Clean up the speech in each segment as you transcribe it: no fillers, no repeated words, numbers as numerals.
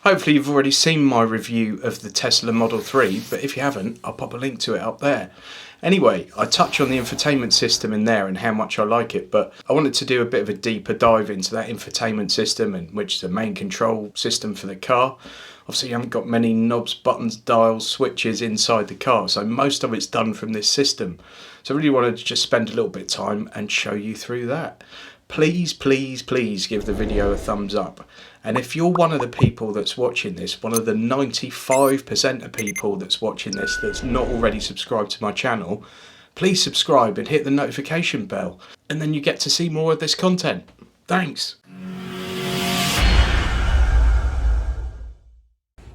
Hopefully you've already seen my review of the Tesla Model 3, but if you haven't, I'll pop a link to it up there. Anyway, I touch on the infotainment system in there and how much I like it, but I wanted to do a bit of a deeper dive into that infotainment system, and which is the main control system for the car. Obviously you haven't got many knobs, buttons, dials, switches inside the car, so most of it's done from this system. So I really wanted to just spend a little bit of time and show you through that. Please, please, please give the video a thumbs up. And if you're one of the people that's watching this, one of the 95% of people that's watching this that's not already subscribed to my channel, please subscribe and hit the notification bell, and then you get to see more of this content. Thanks.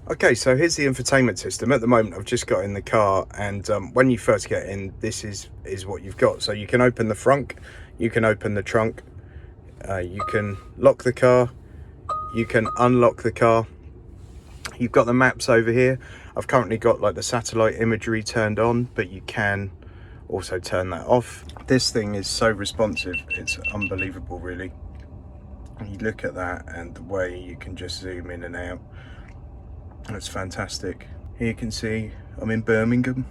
Okay, so here's the infotainment system. At the moment I've just got in the car, and when you first get in, this is what you've got. So you can open the front, you can open the trunk, you can lock the car, you can unlock the car. You've got the maps over here. I've currently got like the satellite imagery turned on, but you can also turn that off. This thing is so responsive, it's unbelievable really. You look at that and the way you can just zoom in and out, it's fantastic. Here you can see I'm in Birmingham.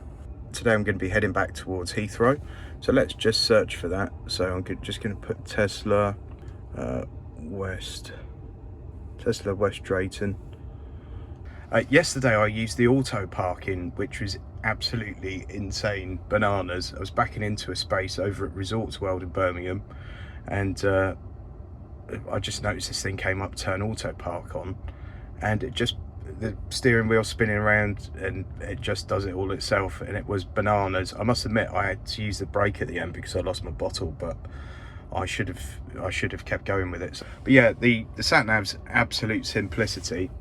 Today I'm going to be heading back towards Heathrow, so let's just search for that. So I'm just going to put Tesla West Drayton. Yesterday I used the auto parking, which was absolutely insane bananas. I was backing into a space over at Resorts World in Birmingham, and I just noticed this thing came up, turn auto park on, and the steering wheel spinning around, and it just does it all itself, and it was bananas. I must admit I had to use the brake at the end because I lost my bottle, but I should have kept going with it. But yeah, the sat nav's absolute simplicity,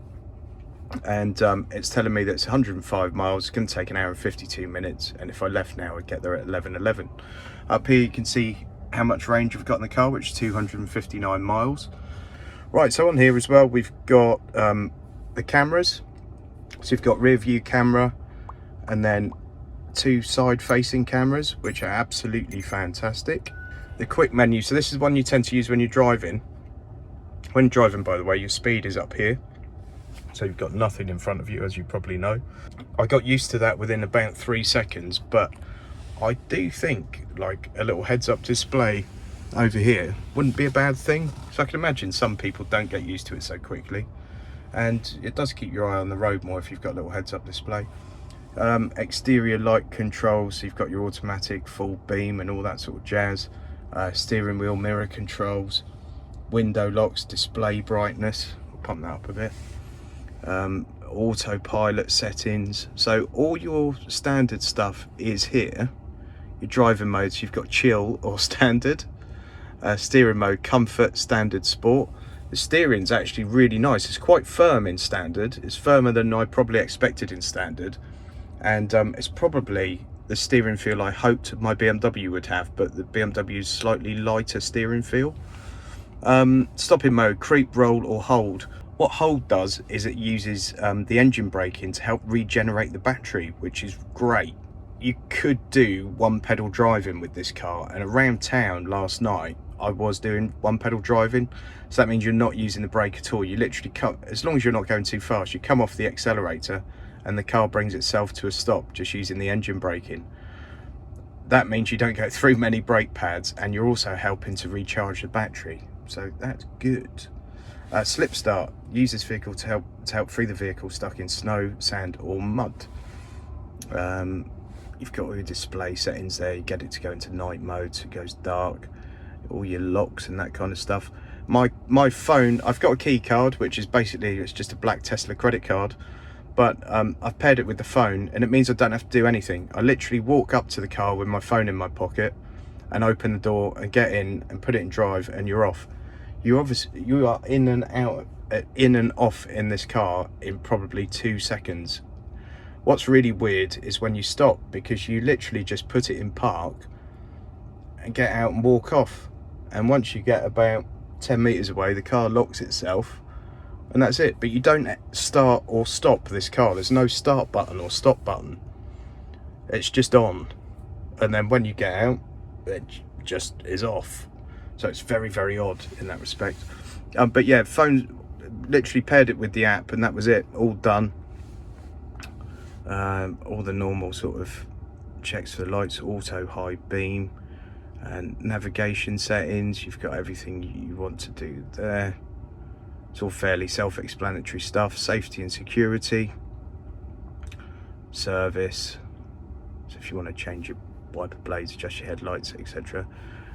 and it's telling me that it's 105 miles. It's going to take an hour and 52 minutes, and if I left now I'd get there at 11:11. Up here you can see how much range we've got in the car, which is 259 miles. Right, so on here as well we've got the cameras. So you've got rear view camera and then 2 side facing cameras, which are absolutely fantastic. The quick menu, so this is one you tend to use when you're driving. When driving, by the way, your speed is up here, so you've got nothing in front of you, as you probably know. I got used to that within about 3 seconds, but I do think like a little heads up display over here wouldn't be a bad thing. So I can imagine some people don't get used to it so quickly, and it does keep your eye on the road more if you've got a little heads up display. Exterior light controls, so you've got your automatic, full beam and all that sort of jazz. Steering wheel mirror controls, window locks, display brightness, I'll pump that up a bit, autopilot settings. So all your standard stuff is here. Your driving modes, you've got chill or standard, steering mode, comfort, standard, sport. The steering's actually really nice. It's quite firm in standard. It's firmer than I probably expected in standard, and it's probably the steering feel I hoped my BMW would have, but the BMW's slightly lighter steering feel. Stopping mode, creep, roll or hold. What hold does is it uses the engine braking to help regenerate the battery, which is great. You could do one pedal driving with this car, and around town last night I was doing one pedal driving, so that means you're not using the brake at all. You literally come, as long as you're not going too fast, you come off the accelerator and the car brings itself to a stop just using the engine braking. That means you don't go through many brake pads, and you're also helping to recharge the battery, so that's good. Slip start, use this vehicle to help free the vehicle stuck in snow, sand or mud. You've got all your display settings there. You get it to go into night mode so it goes dark, all your locks and that kind of stuff. My phone, I've got a key card, which is basically, it's just a black Tesla credit card, but I've paired it with the phone, and it means I don't have to do anything. I literally walk up to the car with my phone in my pocket and open the door and get in and put it in drive, and you're off. You are in and out, in and off in this car in probably 2 seconds. What's really weird is when you stop, because you literally just put it in park and get out and walk off, and once you get about 10 meters away the car locks itself, and that's it. But you don't start or stop this car. There's no start button or stop button. It's just on, and then when you get out it just is off. So it's very, very odd in that respect. But yeah, phone, literally paired it with the app, and that was it, all done. All the normal sort of checks for the lights, auto high beam, and navigation settings. You've got everything you want to do there. It's all fairly self-explanatory stuff. Safety and security, service, so if you want to change your wiper blades, adjust your headlights, etc.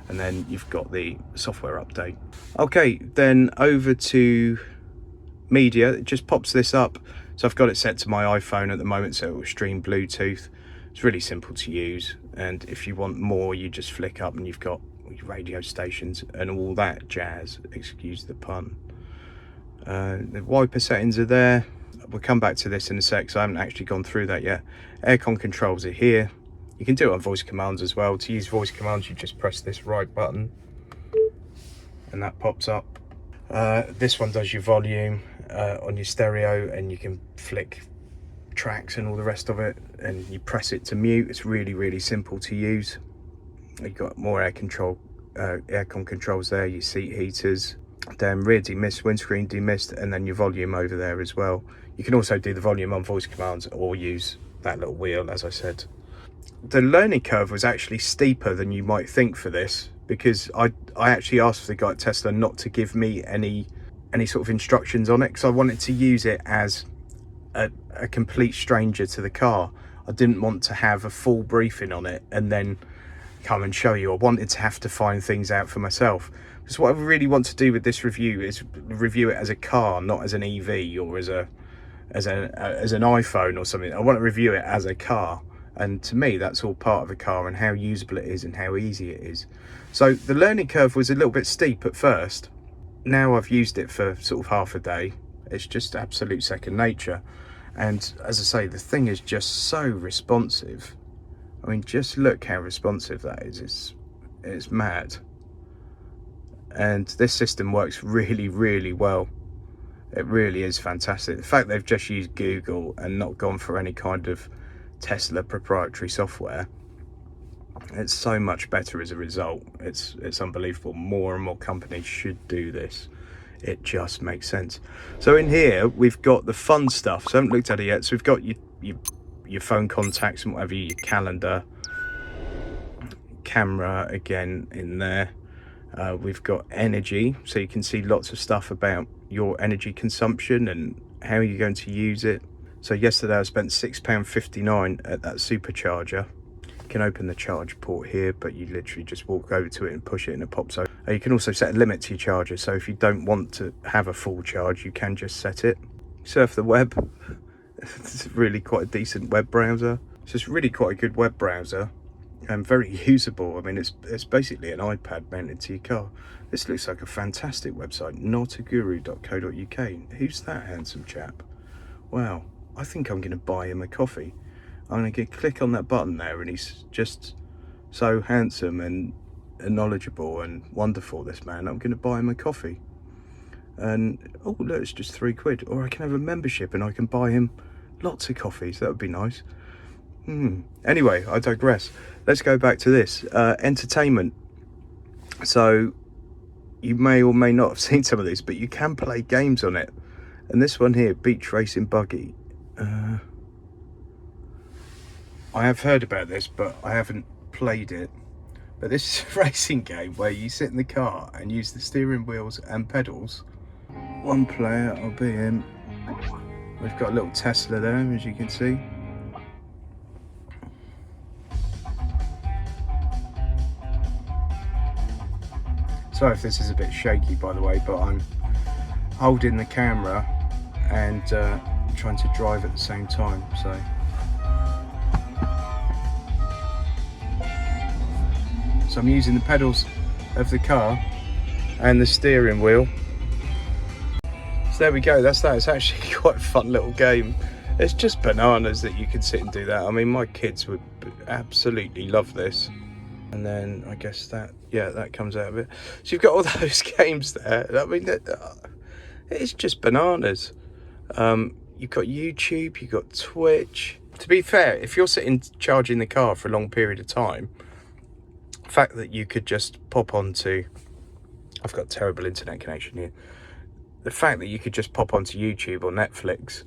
And then you've got the software update. Okay, then over to media. It just pops this up. So I've got it set to my iPhone at the moment, so it will stream Bluetooth. It's really simple to use, and if you want more, you just flick up and you've got your radio stations and all that jazz, excuse the pun. The wiper settings are there. We'll come back to this in a sec, so I haven't actually gone through that yet. Aircon controls are here. You can do it on voice commands as well. To use voice commands, you just press this right button and that pops up. This one does your volume on your stereo, and you can flick tracks and all the rest of it, and you press it to mute. It's really, really simple to use. You've got more aircon controls there, your seat heaters, then rear demist, windscreen demist, and then your volume over there as well. You can also do the volume on voice commands or use that little wheel, as I said. The learning curve was actually steeper than you might think for this, because I actually asked the guy at Tesla not to give me any sort of instructions on it, because I wanted to use it as a complete stranger to the car. I didn't want to have a full briefing on it and then come and show you. I wanted to have to find things out for myself. Because what I really want to do with this review is review it as a car, not as an EV or as an iPhone or something. I want to review it as a car, and to me that's all part of a car and how usable it is and how easy it is. So the learning curve was a little bit steep at first. Now I've used it for sort of half a day. It's just absolute second nature. And as I say, the thing is just so responsive. I mean, just look how responsive that is. It's mad. And this system works really, really well. It really is fantastic. The fact they've just used Google and not gone for any kind of Tesla proprietary software, it's so much better as a result. It's unbelievable. More and more companies should do this. It just makes sense. So in here we've got the fun stuff. So I haven't looked at it yet. So we've got your phone contacts and whatever, your calendar, camera again in there. We've got energy, so you can see lots of stuff about your energy consumption and how you're going to use it. So yesterday I spent £6.59 at that supercharger. You can open the charge port here, but you literally just walk over to it and push it and it pops over. You can also set a limit to your charger, so if you don't want to have a full charge, you can just set it. Surf the web. It's really quite a decent web browser. It's just really quite a good web browser and very usable. I mean, it's basically an iPad mounted to your car. This looks like a fantastic website, notaguru.co.uk. Who's that handsome chap? Wow, I think I'm going to buy him a coffee. I'm going to click on that button there, and he's just so handsome and knowledgeable and wonderful, this man. I'm going to buy him a coffee. And oh look, it's just £3. Or I can have a membership and I can buy him lots of coffees. That would be nice. Anyway, I digress. Let's go back to this entertainment. So you may or may not have seen some of these, but you can play games on it. And this one here, Beach Racing Buggy, I have heard about this, but I haven't played it. But this is a racing game where you sit in the car and use the steering wheels and pedals. One player, I'll be in. We've got a little Tesla there, as you can see. Sorry if this is a bit shaky, by the way, but I'm holding the camera and trying to drive at the same time, so. So I'm using the pedals of the car and the steering wheel. So there we go, that's that. It's actually quite a fun little game. It's just bananas that you can sit and do that. I mean, my kids would absolutely love this. And then I guess that, yeah, that comes out of it. So you've got all those games there. I mean, it's just bananas. You've got YouTube, you've got Twitch. To be fair, if you're sitting charging the car for a long period of time, the fact that you could just pop onto, I've got terrible internet connection here, the fact that you could just pop onto YouTube or Netflix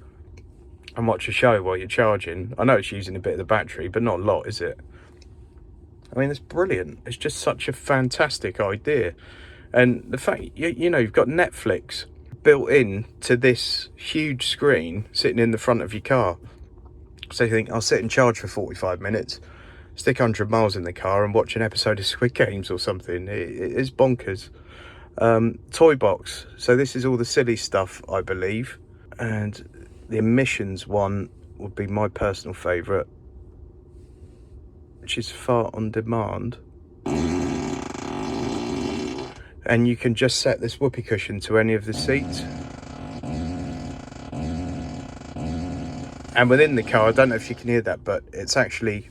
and watch a show while you're charging. I know it's using a bit of the battery, but not a lot, is it? I mean, it's brilliant. It's just such a fantastic idea. And the fact, you know, you've got Netflix built in to this huge screen sitting in the front of your car. So you think, I'll sit and charge for 45 minutes, stick 100 miles in the car and watch an episode of Squid Games or something. It is bonkers. Toy box. So this is all the silly stuff, I believe. And the emissions one would be my personal favourite, which is Fart on Demand. And you can just set this whoopee cushion to any of the seats. And within the car, I don't know if you can hear that, but it's actually,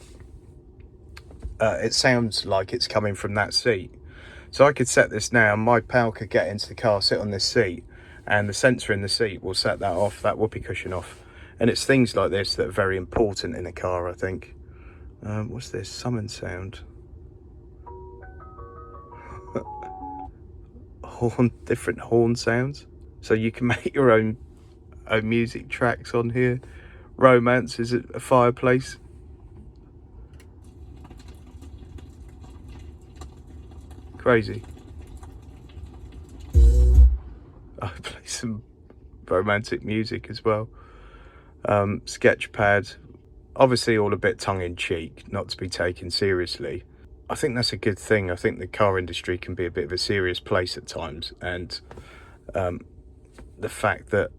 it sounds like it's coming from that seat. So I could set this now, and my pal could get into the car, sit on this seat, and the sensor in the seat will set that off, that whoopee cushion off. And it's things like this that are very important in a car, I think. What's this? Summon sound. Different horn sounds. So you can make your own music tracks on here. Romance is a fireplace. Crazy. I play some romantic music as well. Sketch pad. Obviously all a bit tongue-in-cheek, not to be taken seriously. I think that's a good thing. I think the car industry can be a bit of a serious place at times, and the fact that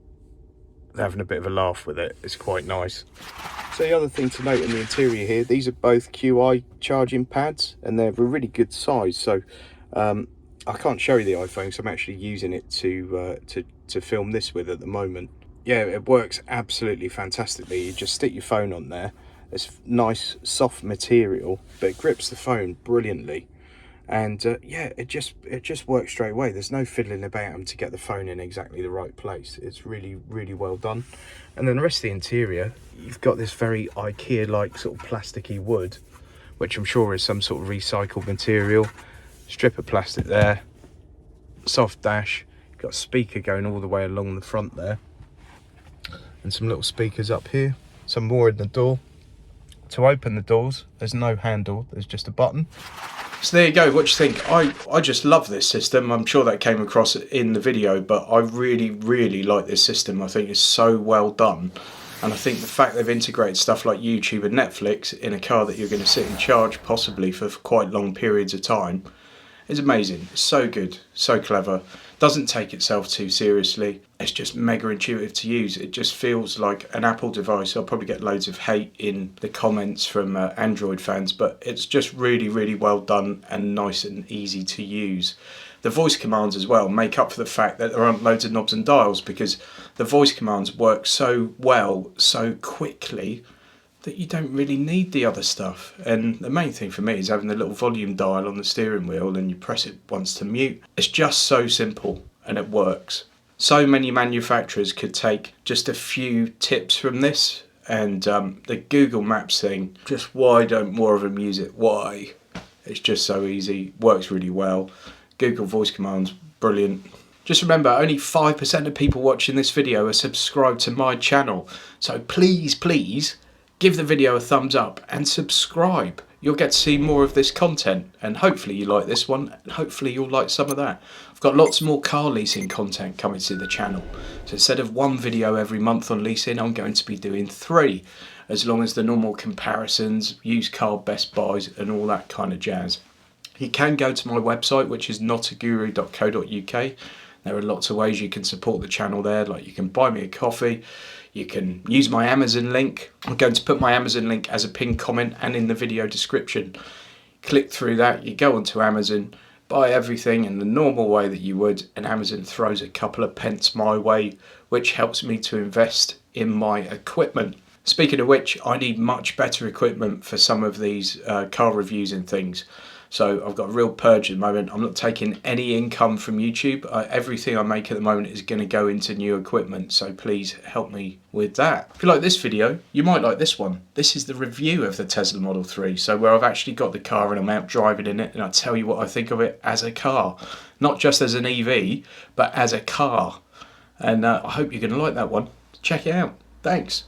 they're having a bit of a laugh with it is quite nice. So the other thing to note in the interior here, these are both QI charging pads, and they're a really good size. So I can't show you the iPhone because I'm actually using it to film this with at the moment. Yeah, it works absolutely fantastically. You just stick your phone on there. It's nice soft material, but it grips the phone brilliantly. And yeah, it just works straight away. There's no fiddling about them to get the phone in exactly the right place. It's really, really well done. And then the rest of the interior, you've got this very IKEA-like sort of plasticky wood, which I'm sure is some sort of recycled material. Strip of plastic there, soft dash. You've got a speaker going all the way along the front there, and some little speakers up here. Some more in the door. To open the doors, there's no handle, there's just a button. So there you go. What do you think? I just love this system. I'm sure that came across in the video, but I really, really like this system. I think it's so well done. And I think the fact they've integrated stuff like YouTube and Netflix in a car that you're going to sit and charge possibly for quite long periods of time is amazing. It's so good, so clever. Doesn't take itself too seriously. It's just mega intuitive to use. It just feels like an Apple device. I'll probably get loads of hate in the comments from Android fans, but it's just really, really well done and nice and easy to use. The voice commands as well make up for the fact that there aren't loads of knobs and dials, because the voice commands work so well, so quickly, that you don't really need the other stuff. And the main thing for me is having the little volume dial on the steering wheel, and you press it once to mute. It's just so simple and it works. So many manufacturers could take just a few tips from this, and the Google Maps thing, just why don't more of them use it? Why? It's just so easy, works really well. Google voice commands, brilliant. Just remember, only 5% of people watching this video are subscribed to my channel. So please, please, give the video a thumbs up and subscribe. You'll get to see more of this content, and hopefully you like this one, and hopefully you'll like some of that. I've got lots more car leasing content coming to the channel. So instead of one video every month on leasing, I'm going to be doing 3, as long as the normal comparisons, used car best buys and all that kind of jazz. You can go to my website, which is notaguru.co.uk. There are lots of ways you can support the channel there, like you can buy me a coffee, you can use my Amazon link. I'm going to put my Amazon link as a pinned comment and in the video description. Click through that, you go onto Amazon, buy everything in the normal way that you would, and Amazon throws a couple of pence my way, which helps me to invest in my equipment. Speaking of which, I need much better equipment for some of these car reviews and things. So I've got a real purge at the moment. I'm not taking any income from YouTube. Everything I make at the moment is going to go into new equipment. So please help me with that. If you like this video, you might like this one. This is the review of the Tesla Model 3. So where I've actually got the car and I'm out driving in it, and I tell you what I think of it as a car. Not just as an EV, but as a car. and I hope you're going to like that one. Check it out. Thanks.